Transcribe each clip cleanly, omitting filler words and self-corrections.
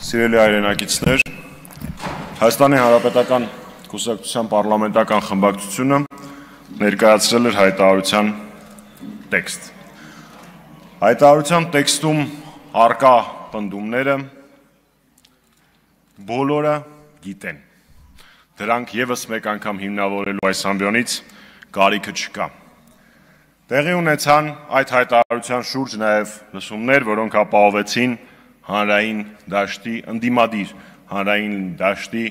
Սիրելի հայրենակիցներ, Հայաստանի Հանրապետական Կուսակցության պարլամենտական խմբակցությունը ներկայացրել էր հայտարարության տեքստ։ Հայտարարության տեքստում առկա պնդումները բոլորը գիտեն։ Դրանք եւս մեկ անգամ հիմնավորելու այս ամբիոնից կարիքը չկա։ Տեղի ունեցան այդ հայտարարության շուրջ նաև լսումներ, որոնք ապահովեցին հանրային դաշտի ընդդիմադիր հանրային դաշտի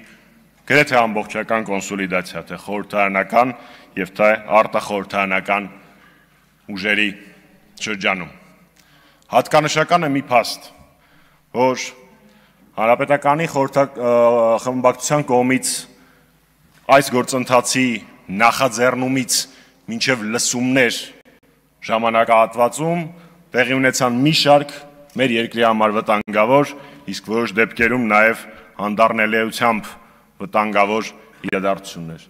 գրեթե ամբողջական կոնսոլիդացիա, թե խորհրդարանական եւ թե արտախորհրդարանական ուժերի շրջանում։ Հատկանշական է մի փաստ, որ Հանրապետականի խմբակցության կողմից այս գործընթացի նախաձեռնումից մինչև լսումներ ժամանակահատվածում տեղի ունեցան մի շարք մեր երկրի համար վտանգավոր, իսկ որոշ դեպքերում նաև հանդառնելիությամբ վտանգավոր իրադարձություններ։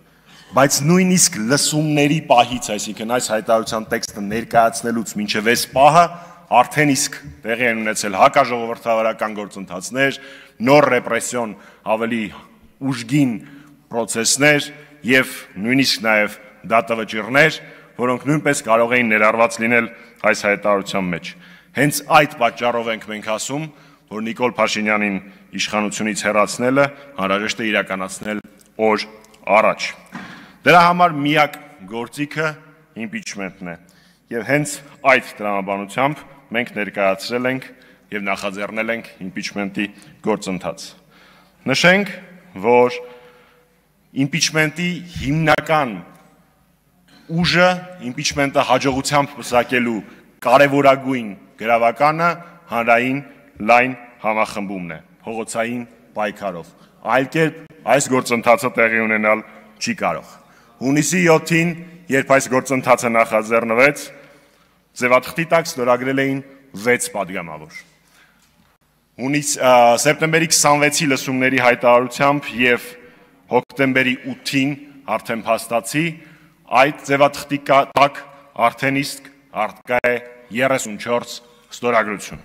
Բայց նույնիսկ լսումների պահից, այսինքն այս հայտարարության տեքստը ներկայացնելուց մինչև այս պահը արդեն իսկ տեղի են ունեցել հակաժողովրդավարական գործընթացներ, նոր ռեպրեսիոն ավելի ուժգին պրոցեսներ եւ նույնիսկ նաև դատավճիռներ, որոնք նույնպես կարող էին ներառված լինել այս հայտարարության մեջ։ Հենց այդ պատճառով ենք մենք ասում, որ Նիկոլ Փաշինյանին իշխանությունից հեռացնելը անհրաժեշտ է իրականացնել օր առաջ։ Դրա համար միակ գործիքը իմպիչմենտն է։ Եվ հենց այդ տրամաբանությամբ մենք ներկայացրել ենք եւ նախաձեռնել ենք իմպիչմենտի գործընթաց։ Նշենք, որ իմպիչմենտի հիմնական ուժը իմպիչմենտը հաջողությամբ պսակելու կարևորագույն գրավականը հանրային լայն համախմբումն է, փողոցային պայքարով։ Այլ կերպ այս գործընթացը տեղի ունենալ չի կարող։ Հունիսի 7-ին, երբ այս գործընթացը նախաձեռնվեց, ձևաթղթի տակ ստորագրել էին 6 պատգամավոր։ Սեպտեմբերի 26-ի լսումների հայտարարությամբ եւ հոկտեմբերի 8-ին արդեն փաստացի այդ ձևաթղթի տակ արդեն իսկ արկա է 34 ստորագրություն։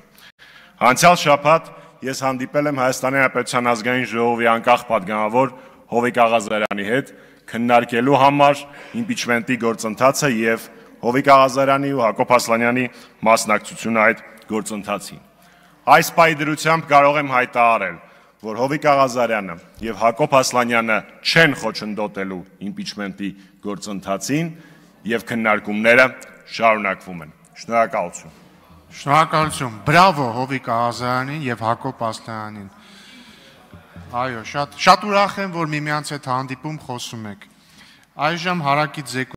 Անցյալ շաբաթ ես հանդիպել եմ Հայաստանի Հանրապետության ազգային ժողովի անկախ պատգամավոր Հովիկ Աղազարյանի հետ քննարկելու համար իմպիչմենտի գործընթացը եւ Հովիկ Աղազարյանի ու Հակոբ Ասլանյանի մասնակցությունը այդ գործընթացին։ Այս պայդրությամբ կարող եմ հայտարարել, որ Հովիկ Աղազարյանը եւ Հակոբ Ասլանյանը չեն խոչընդոտելու իմպիչմենտի գործընթացին եւ քննարկումները շարունակվում են։ Շնորհակալություն։ Շնորհակալություն։ Բրավո Հովիկ Աղազարյանին եւ Հակոբ Ասլանյանին։ Այո, շատ ուրախ եմ, որ միմյանց հետ հանդիպում խոսում եք։ Այժմ հարակից